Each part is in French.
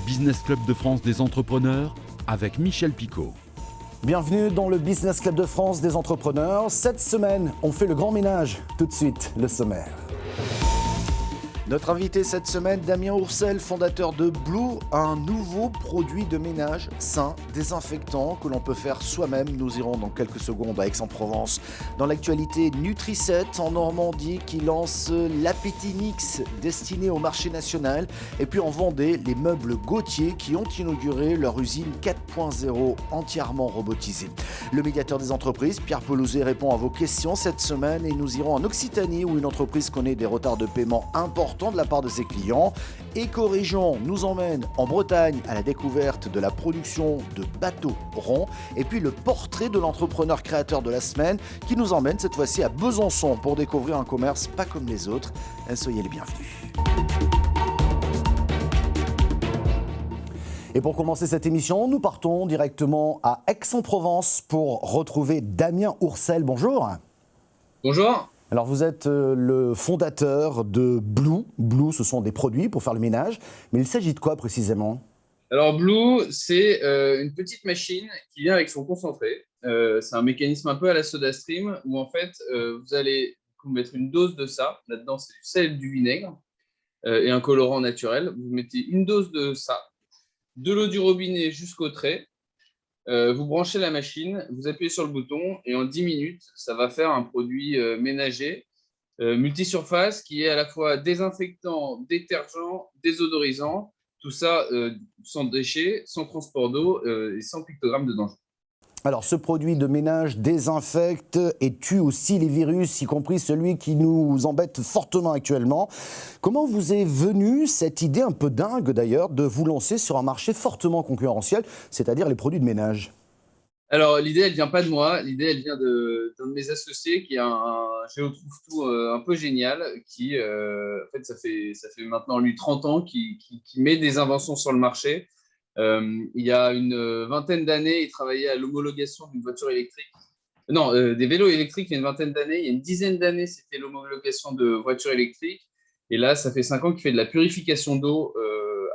Business Club de France des entrepreneurs avec Michel Picot. Bienvenue dans le Business Club de France des entrepreneurs. Cette semaine, on fait le grand ménage. Tout de suite, le sommaire. Notre invité cette semaine, Damien Oursel, fondateur de Blue, un nouveau produit de ménage sain, désinfectant que l'on peut faire soi-même. Nous irons dans quelques secondes à Aix-en-Provence. Dans l'actualité, Nutriset en Normandie qui lance l'Appétit Mix destiné au marché national. Et puis en Vendée, les meubles Gauthier qui ont inauguré leur usine 4.0 entièrement robotisée. Le médiateur des entreprises, Pierre Pelouzet, répond à vos questions cette semaine et nous irons en Occitanie où une entreprise connaît des retards de paiement importants de la part de ses clients. Éco-Région nous emmène en Bretagne à la découverte de la production de bateaux ronds et puis le portrait de l'entrepreneur créateur de la semaine qui nous emmène cette fois-ci à Besançon pour découvrir un commerce pas comme les autres. Soyez les bienvenus. Et pour commencer cette émission, nous partons directement à Aix-en-Provence pour retrouver Damien Oursel. Bonjour. Bonjour. Alors vous êtes le fondateur de Blue. Blue, ce sont des produits pour faire le ménage. Mais il s'agit de quoi précisément ? Alors Blue, c'est une petite machine qui vient avec son concentré. C'est un mécanisme un peu à la SodaStream où en fait vous allez vous mettre une dose de ça. Là-dedans, c'est du sel et du vinaigre et un colorant naturel. Vous mettez une dose de ça, de l'eau du robinet jusqu'au trait. Vous branchez la machine, vous appuyez sur le bouton et en 10 minutes, ça va faire un produit ménager multisurface qui est à la fois désinfectant, détergent, désodorisant, tout ça sans déchets, sans transport d'eau et sans pictogramme de danger. Alors ce produit de ménage désinfecte et tue aussi les virus, y compris celui qui nous embête fortement actuellement. Comment vous est venue cette idée un peu dingue d'ailleurs de vous lancer sur un marché fortement concurrentiel, c'est-à-dire les produits de ménage ? Alors l'idée, elle vient pas de moi, l'idée, elle vient d'un de mes associés qui est un géotrouve-tout un peu génial, qui en fait ça fait maintenant lui 30 ans qui met des inventions sur le marché. Il y a une vingtaine d'années, il travaillait à l'homologation d'une voiture électrique. Non, des vélos électriques il y a une vingtaine d'années. Il y a une dizaine d'années, c'était l'homologation de voitures électriques. Et là, ça fait 5 ans qu'il fait de la purification d'eau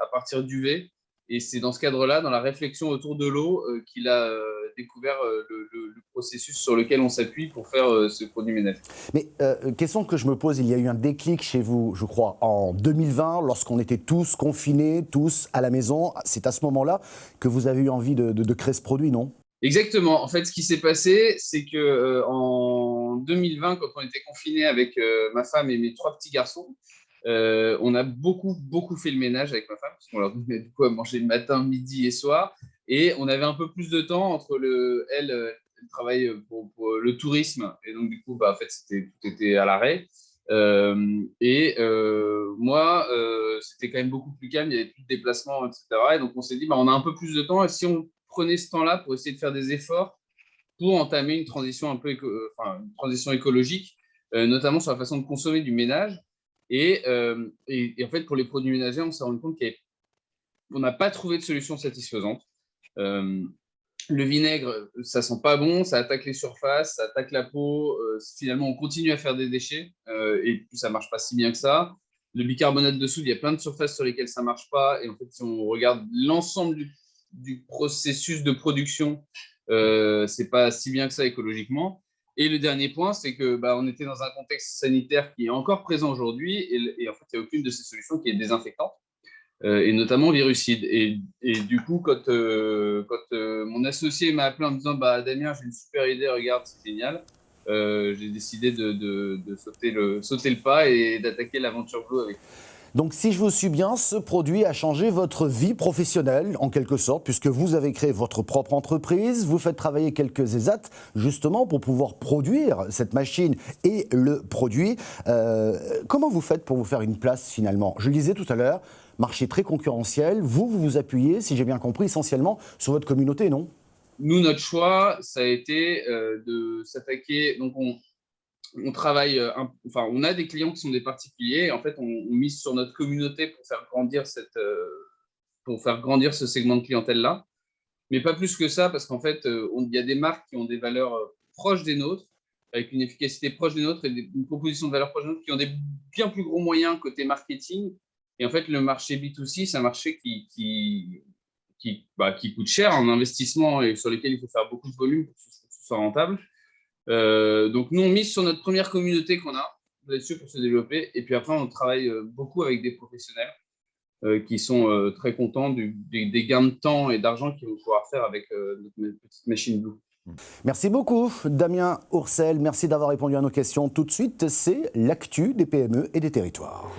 à partir d'UV. Et c'est dans ce cadre-là, dans la réflexion autour de l'eau, qu'il a découvert le processus sur lequel on s'appuie pour faire ce produit ménager. Mais question que je me pose, il y a eu un déclic chez vous, je crois, en 2020, lorsqu'on était tous confinés, tous à la maison. C'est à ce moment-là que vous avez eu envie de créer ce produit, non ? Exactement. En fait, ce qui s'est passé, c'est que en 2020, quand on était confinés avec ma femme et mes 3 petits garçons, on a beaucoup fait le ménage avec ma femme, parce qu'on leur donnait du coup à manger le matin, midi et soir. Et on avait un peu plus de temps entre elle travaille pour le tourisme. Et donc, du coup, en fait, tout était à l'arrêt. Moi, c'était quand même beaucoup plus calme, il n'y avait plus de déplacements, etc. Et donc, on s'est dit, on a un peu plus de temps. Et si on prenait ce temps-là pour essayer de faire des efforts pour entamer une transition une transition écologique, notamment sur la façon de consommer du ménage. Et en fait, pour les produits ménagers, on s'est rendu compte qu'on n'a pas trouvé de solution satisfaisante. Le vinaigre, ça sent pas bon, ça attaque les surfaces, ça attaque la peau. Finalement, on continue à faire des déchets et puis ça marche pas si bien que ça. Le bicarbonate de soude, il y a plein de surfaces sur lesquelles ça marche pas. Et en fait, si on regarde l'ensemble du processus de production, c'est pas si bien que ça écologiquement. Et le dernier point, c'est que on était dans un contexte sanitaire qui est encore présent aujourd'hui et en fait, il n'y a aucune de ces solutions qui est désinfectante, et notamment virucide. Et du coup, quand mon associé m'a appelé en me disant Damien, j'ai une super idée, regarde, c'est génial, j'ai décidé de sauter le pas et d'attaquer l'aventure Blue avec lui. Donc si je vous suis bien, ce produit a changé votre vie professionnelle en quelque sorte, puisque vous avez créé votre propre entreprise, vous faites travailler quelques ESAT justement pour pouvoir produire cette machine et le produit. Comment vous faites pour vous faire une place finalement ? Je le disais tout à l'heure, marché très concurrentiel, vous appuyez, si j'ai bien compris, essentiellement sur votre communauté, non ? Nous, notre choix, ça a été de s'attaquer. Donc, on travaille, on a des clients qui sont des particuliers. Et en fait, on mise sur notre communauté pour faire grandir ce segment de clientèle-là. Mais pas plus que ça, parce qu'en fait, il y a des marques qui ont des valeurs proches des nôtres, avec une efficacité proche des nôtres et une proposition de valeur proche des nôtres qui ont des bien plus gros moyens côté marketing Et en fait, le marché B2C, c'est un marché qui coûte cher en investissement et sur lequel il faut faire beaucoup de volume pour que ce soit rentable. Donc, nous, on mise sur notre première communauté qu'on a là-dessus pour se développer. Et puis après, on travaille beaucoup avec des professionnels qui sont très contents des gains de temps et d'argent qu'ils vont pouvoir faire avec notre petite machine Blue. Merci beaucoup, Damien Oursel. Merci d'avoir répondu à nos questions. Tout de suite, c'est l'actu des PME et des territoires.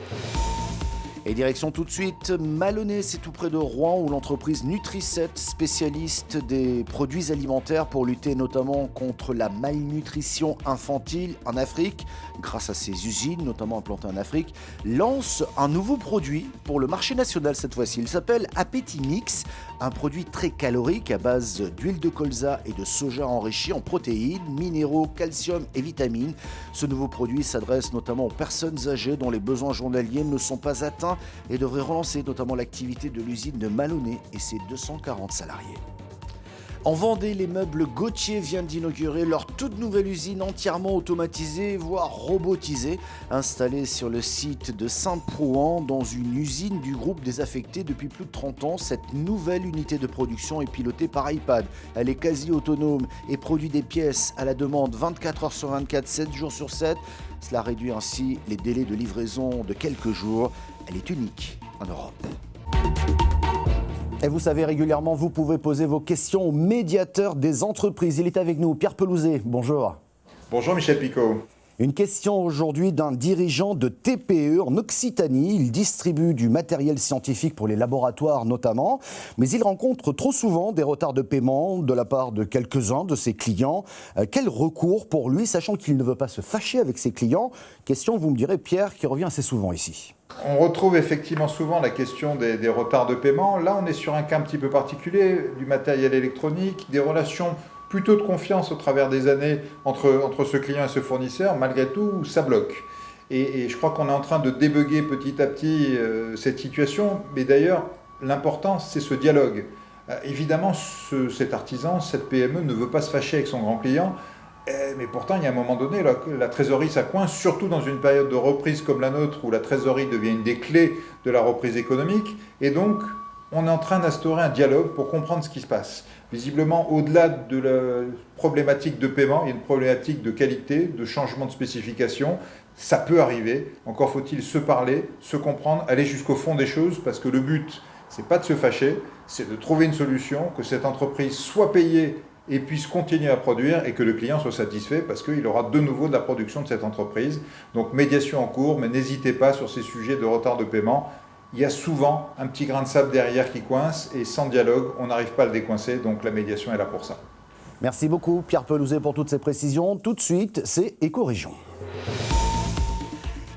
Et direction tout de suite Malonné, c'est tout près de Rouen, où l'entreprise Nutri7, spécialiste des produits alimentaires pour lutter notamment contre la malnutrition infantile en Afrique, grâce à ses usines, notamment implantées en Afrique, lance un nouveau produit pour le marché national cette fois-ci. Il s'appelle Appétit Mix, un produit très calorique à base d'huile de colza et de soja enrichi en protéines, minéraux, calcium et vitamines. Ce nouveau produit s'adresse notamment aux personnes âgées dont les besoins journaliers ne sont pas atteints et devrait relancer notamment l'activité de l'usine de Malonné et ses 240 salariés. En Vendée, les meubles Gauthier viennent d'inaugurer leur toute nouvelle usine entièrement automatisée, voire robotisée, installée sur le site de Saint-Prouan, dans une usine du groupe désaffecté depuis plus de 30 ans. Cette nouvelle unité de production est pilotée par iPad. Elle est quasi autonome et produit des pièces à la demande 24 heures sur 24, 7 jours sur 7. Cela réduit ainsi les délais de livraison de quelques jours. Elle est unique en Europe. Et vous savez, régulièrement, vous pouvez poser vos questions au médiateur des entreprises. Il est avec nous, Pierre Pelouzet. Bonjour. Bonjour Michel Picot. Une question aujourd'hui d'un dirigeant de TPE en Occitanie. Il distribue du matériel scientifique pour les laboratoires notamment, mais il rencontre trop souvent des retards de paiement de la part de quelques-uns de ses clients. Quel recours pour lui, sachant qu'il ne veut pas se fâcher avec ses clients? Question, vous me direz, Pierre, qui revient assez souvent ici. On retrouve effectivement souvent la question des retards de paiement. Là, on est sur un cas un petit peu particulier, du matériel électronique, des relations plutôt de confiance au travers des années entre ce client et ce fournisseur. Malgré tout, ça bloque. Et je crois qu'on est en train de débugger petit à petit cette situation. Mais d'ailleurs, l'important, c'est ce dialogue. Évidemment, cet artisan, cette PME ne veut pas se fâcher avec son grand client. Mais pourtant, il y a un moment donné, la trésorerie, ça coince, surtout dans une période de reprise comme la nôtre, où la trésorerie devient une des clés de la reprise économique. Et donc, on est en train d'instaurer un dialogue pour comprendre ce qui se passe. Visiblement, au-delà de la problématique de paiement, il y a une problématique de qualité, de changement de spécification. Ça peut arriver. Encore faut-il se parler, se comprendre, aller jusqu'au fond des choses, parce que le but, c'est pas de se fâcher, c'est de trouver une solution, que cette entreprise soit payée et puisse continuer à produire et que le client soit satisfait parce qu'il aura de nouveau de la production de cette entreprise. Donc médiation en cours, mais n'hésitez pas sur ces sujets de retard de paiement. Il y a souvent un petit grain de sable derrière qui coince et sans dialogue, on n'arrive pas à le décoincer, donc la médiation est là pour ça. Merci beaucoup Pierre Pelouzet pour toutes ces précisions. Tout de suite, c'est Éco-Région.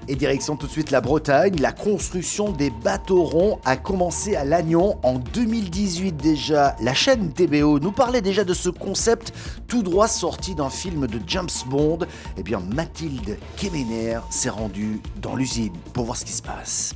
Et direction tout de suite la Bretagne, la construction des bateaux ronds a commencé à Lannion en 2018 déjà. La chaîne TBO nous parlait déjà de ce concept tout droit sorti d'un film de James Bond. Eh bien Mathilde Kemener s'est rendue dans l'usine pour voir ce qui se passe.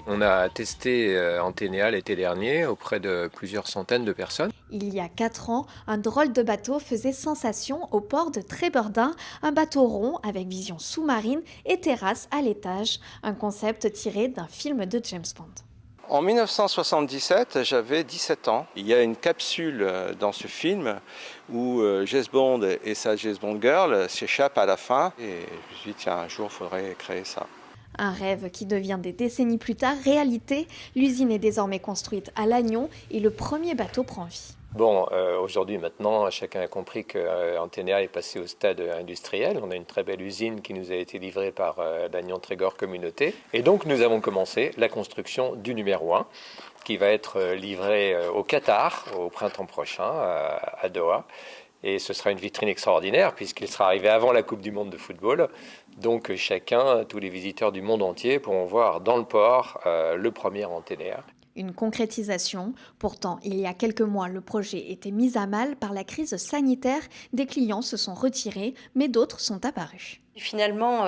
On a testé Anténéa l'été dernier auprès de plusieurs centaines de personnes. Il y a 4 ans, un drôle de bateau faisait sensation au port de Trébeurdin, un bateau rond avec vision sous-marine et terrasse à l'étage, un concept tiré d'un film de James Bond. En 1977, j'avais 17 ans. Il y a une capsule dans ce film où James Bond et sa James Bond Girl s'échappent à la fin. Et je me suis dit, tiens, un jour, il faudrait créer ça. Un rêve qui devient des décennies plus tard réalité. L'usine est désormais construite à Lannion et le premier bateau prend vie. Bon, aujourd'hui, maintenant, chacun a compris que Anténéa est passé au stade industriel. On a une très belle usine qui nous a été livrée par Lannion Trégor Communauté. Et donc, nous avons commencé la construction du numéro 1 qui va être livré au Qatar au printemps prochain, à Doha. Et ce sera une vitrine extraordinaire puisqu'il sera arrivé avant la Coupe du Monde de football. Donc chacun, tous les visiteurs du monde entier pourront voir dans le port le premier Anténéa. Une concrétisation. Pourtant, il y a quelques mois, le projet était mis à mal par la crise sanitaire. Des clients se sont retirés, mais d'autres sont apparus. Finalement,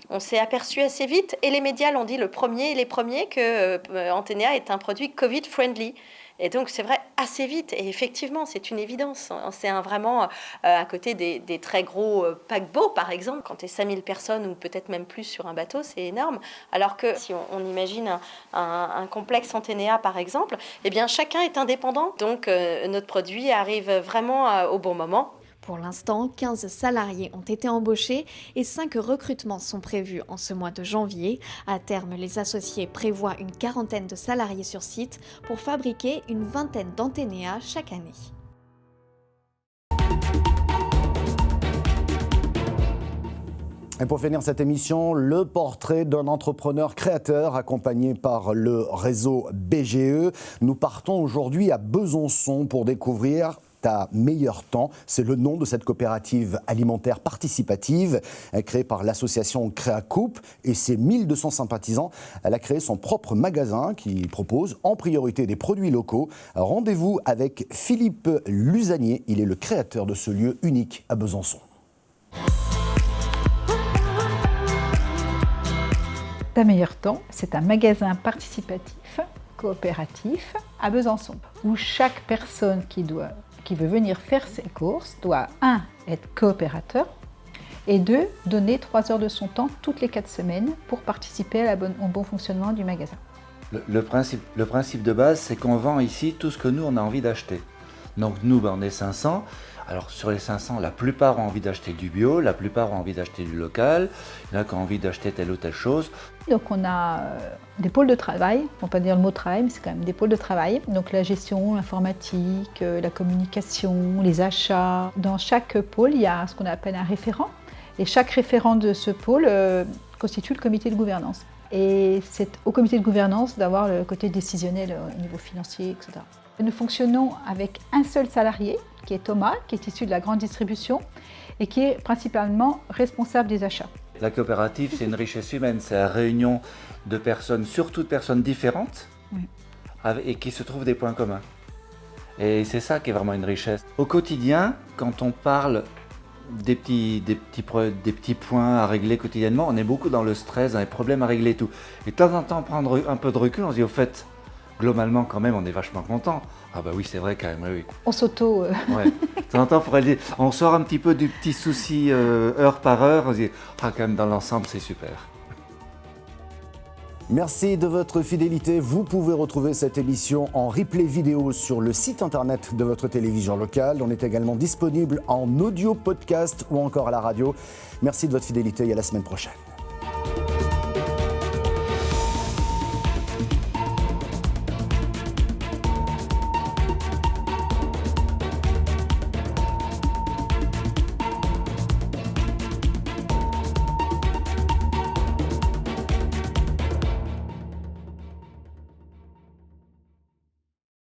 on s'est aperçu assez vite, et les médias l'ont dit les premiers, que Antenea est un produit Covid-friendly. Et donc, c'est vrai, assez vite. Et effectivement, c'est une évidence. C'est vraiment à côté des très gros paquebots, par exemple. Quand tu es 5000 personnes ou peut-être même plus sur un bateau, c'est énorme. Alors que si on imagine un complexe Antenea, par exemple, eh bien, chacun est indépendant. Donc, notre produit arrive vraiment au bon moment. Pour l'instant, 15 salariés ont été embauchés et 5 recrutements sont prévus en ce mois de janvier. À terme, les associés prévoient une quarantaine de salariés sur site pour fabriquer une vingtaine d'Antenea chaque année. Et pour finir cette émission, le portrait d'un entrepreneur créateur accompagné par le réseau BGE. Nous partons aujourd'hui à Besançon pour découvrir Ta meilleur temps. C'est le nom de cette coopérative alimentaire participative créée par l'association Créacoupe et ses 1200 sympathisants. Elle a créé son propre magasin qui propose en priorité des produits locaux. Rendez-vous avec Philippe Lusanier. Il est le créateur de ce lieu unique à Besançon. Ta meilleur temps, c'est un magasin participatif, coopératif à Besançon, où chaque personne qui veut venir faire ses courses doit 1. être coopérateur et 2. donner 3 heures de son temps toutes les 4 semaines pour participer au bon fonctionnement du magasin. Le principe de base, c'est qu'on vend ici tout ce que nous, on a envie d'acheter. Donc nous, on est 500. Alors sur les 500, la plupart ont envie d'acheter du bio, la plupart ont envie d'acheter du local, il y en a qui ont envie d'acheter telle ou telle chose. Donc on a des pôles de travail, on ne peut pas dire le mot travail, mais c'est quand même des pôles de travail. Donc la gestion, l'informatique, la communication, les achats. Dans chaque pôle, il y a ce qu'on appelle un référent. Et chaque référent de ce pôle constitue le comité de gouvernance. Et c'est au comité de gouvernance d'avoir le côté décisionnel au niveau financier, etc. Nous fonctionnons avec un seul salarié, qui est Thomas, qui est issu de la grande distribution et qui est principalement responsable des achats. La coopérative, c'est une richesse humaine, c'est la réunion de personnes, surtout de personnes différentes, oui, et qui se trouvent des points communs. Et c'est ça qui est vraiment une richesse. Au quotidien, quand on parle des petits points à régler quotidiennement, on est beaucoup dans le stress, dans les problèmes à régler et tout. Et de temps en temps, prendre un peu de recul, on se dit au fait, globalement, quand même, on est vachement content. Ah bah oui, c'est vrai quand même, oui. On s'auto... Ouais. De temps en temps, on sort un petit peu du petit souci heure par heure. On se dit, ah quand même, dans l'ensemble, c'est super. Merci de votre fidélité. Vous pouvez retrouver cette émission en replay vidéo sur le site internet de votre télévision locale. On est également disponible en audio podcast ou encore à la radio. Merci de votre fidélité et à la semaine prochaine.